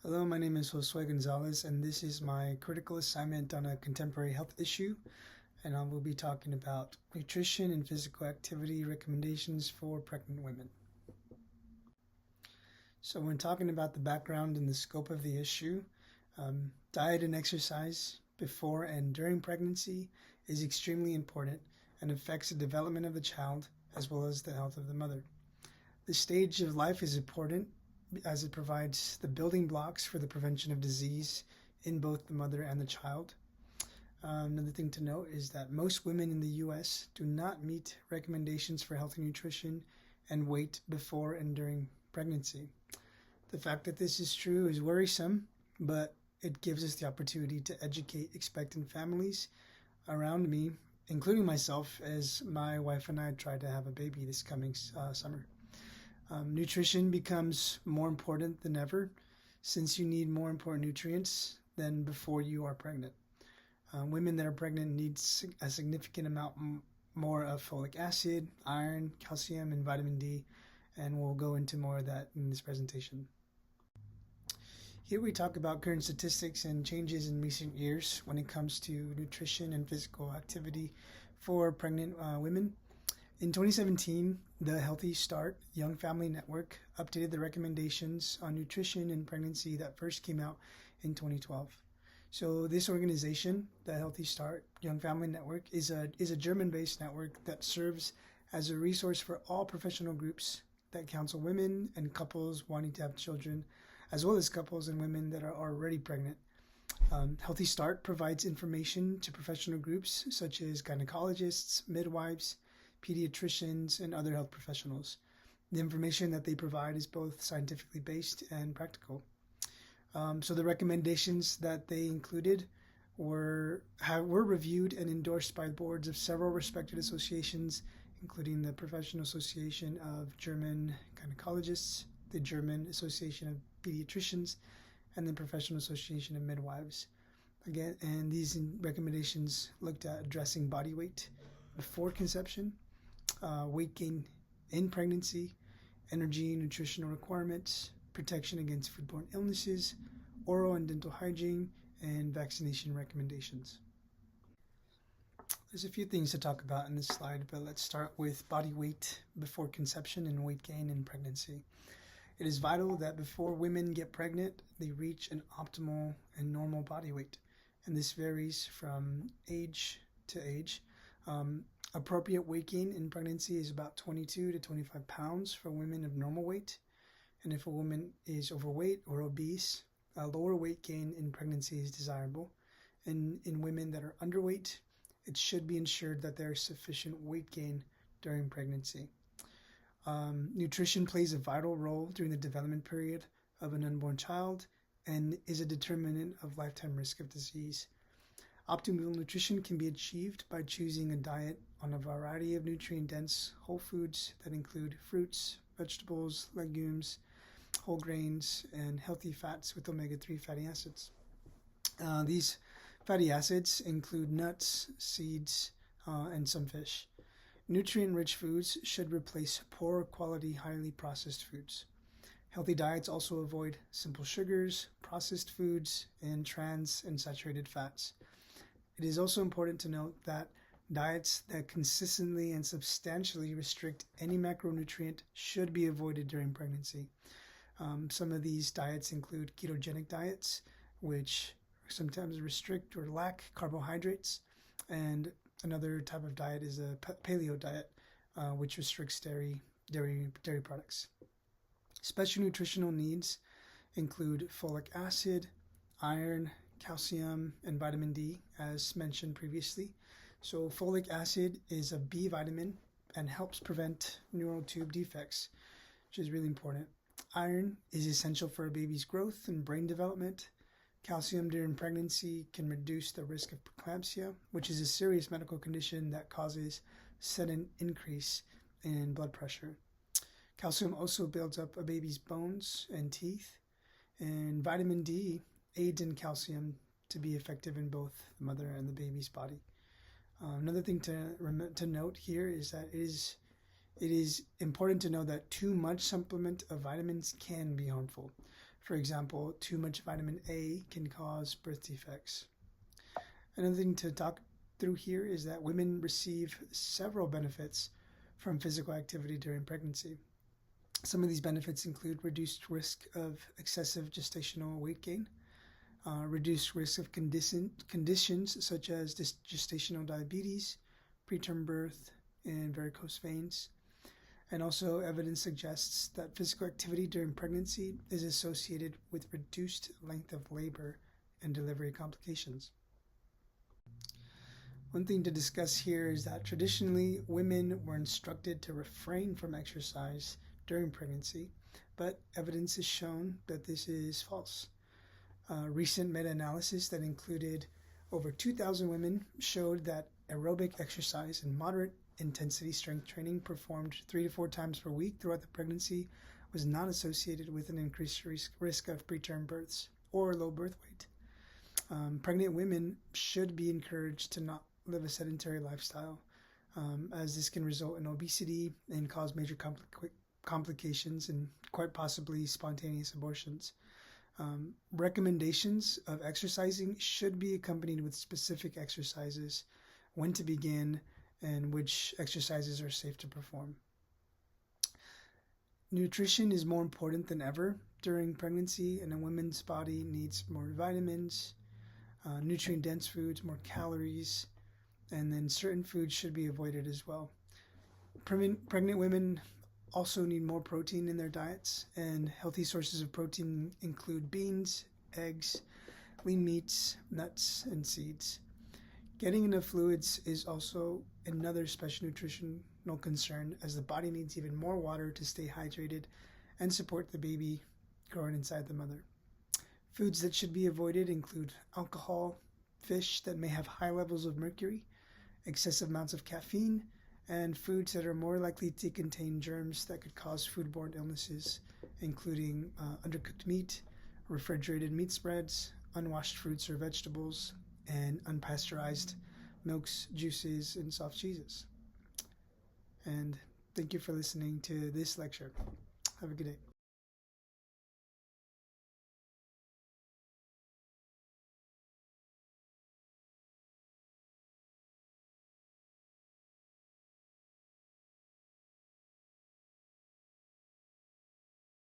Hello, my name is Josue Gonzalez, and this is my critical assignment on a contemporary health issue. And I will be talking about nutrition and physical activity recommendations for pregnant women. So, when talking about the background and the scope of the issue, diet and exercise before and during pregnancy is extremely important and affects the development of the child as well as the health of the mother. This stage of life is important as it provides the building blocks for the prevention of disease in both the mother and the child. Another thing to note is that most women in the U.S. do not meet recommendations for healthy nutrition and weight before and during pregnancy. The fact that this is true is worrisome, but it gives us the opportunity to educate expectant families around me, including myself, as my wife and I try to have a baby this coming summer. Nutrition becomes more important than ever since you need more important nutrients than before you are pregnant. Women that are pregnant need a significant amount more of folic acid, iron, calcium, and vitamin D, and we'll go into more of that in this presentation. Here we talk about current statistics and changes in recent years when it comes to nutrition and physical activity for pregnant women. In 2017, the Healthy Start Young Family Network updated the recommendations on nutrition and pregnancy that first came out in 2012. So this organization, the Healthy Start Young Family Network, is a German-based network that serves as a resource for all professional groups that counsel women and couples wanting to have children, as well as couples and women that are already pregnant. Healthy Start provides information to professional groups such as gynecologists, midwives, pediatricians, and other health professionals. The information that they provide is both scientifically based and practical. So the recommendations that they included were reviewed and endorsed by boards of several respected associations, including the Professional Association of German Gynecologists, the German Association of Pediatricians, and the Professional Association of Midwives. Again, and these recommendations looked at addressing body weight before conception, weight gain in pregnancy, energy and nutritional requirements, protection against foodborne illnesses, oral and dental hygiene, and vaccination recommendations. There's a few things to talk about in this slide, but let's start with body weight before conception and weight gain in pregnancy. It is vital that before women get pregnant, they reach an optimal and normal body weight, and this varies from age to age. Appropriate weight gain in pregnancy is about 22 to 25 pounds for women of normal weight. And if a woman is overweight or obese, a lower weight gain in pregnancy is desirable. And in women that are underweight, it should be ensured that there is sufficient weight gain during pregnancy. Nutrition plays a vital role during the development period of an unborn child and is a determinant of lifetime risk of disease. Optimal nutrition can be achieved by choosing a diet on a variety of nutrient-dense whole foods that include fruits, vegetables, legumes, whole grains, and healthy fats with omega-3 fatty acids. These fatty acids include nuts, seeds, and some fish. Nutrient-rich foods should replace poor quality, highly processed foods. Healthy diets also avoid simple sugars, processed foods, and trans and saturated fats. It is also important to note that diets that consistently and substantially restrict any macronutrient should be avoided during pregnancy. Some of these diets include ketogenic diets, which sometimes restrict or lack carbohydrates, and another type of diet is a paleo diet, which restricts dairy products. Special nutritional needs include folic acid, iron, calcium, and vitamin D, as mentioned previously. So folic acid is a B vitamin and helps prevent neural tube defects, which is really important. Iron is essential for a baby's growth and brain development. Calcium during pregnancy can reduce the risk of preeclampsia, which is a serious medical condition that causes sudden increase in blood pressure. Calcium also builds up a baby's bones and teeth, and vitamin D aids in calcium to be effective in both the mother and the baby's body. Another thing to note here is that it is important to know that too much supplement of vitamins can be harmful. For example, too much vitamin A can cause birth defects. Another thing to talk through here is that women receive several benefits from physical activity during pregnancy. Some of these benefits include reduced risk of excessive gestational weight gain, reduced risk of conditions such as gestational diabetes, preterm birth, and varicose veins. And also, evidence suggests that physical activity during pregnancy is associated with reduced length of labor and delivery complications. One thing to discuss here is that traditionally women were instructed to refrain from exercise during pregnancy, but evidence has shown that this is false. Recent meta-analysis that included over 2,000 women showed that aerobic exercise and moderate intensity strength training performed 3 to 4 times per week throughout the pregnancy was not associated with an increased risk of preterm births or low birth weight. Pregnant women should be encouraged to not live a sedentary lifestyle, as this can result in obesity and cause major complications and quite possibly spontaneous abortions. Recommendations of exercising should be accompanied with specific exercises, when to begin, and which exercises are safe to perform. Nutrition is more important than ever during pregnancy, and a woman's body needs more vitamins, nutrient-dense foods, more calories, and then certain foods should be avoided as well. Pregnant women also need more protein in their diets, and healthy sources of protein include beans, eggs, lean meats, nuts, and seeds. Getting enough fluids is also another special nutritional concern, as the body needs even more water to stay hydrated and support the baby growing inside the mother. Foods that should be avoided include alcohol, fish that may have high levels of mercury, excessive amounts of caffeine, and foods that are more likely to contain germs that could cause foodborne illnesses, including undercooked meat, refrigerated meat spreads, unwashed fruits or vegetables, and unpasteurized milks, juices, and soft cheeses. And thank you for listening to this lecture. Have a good day.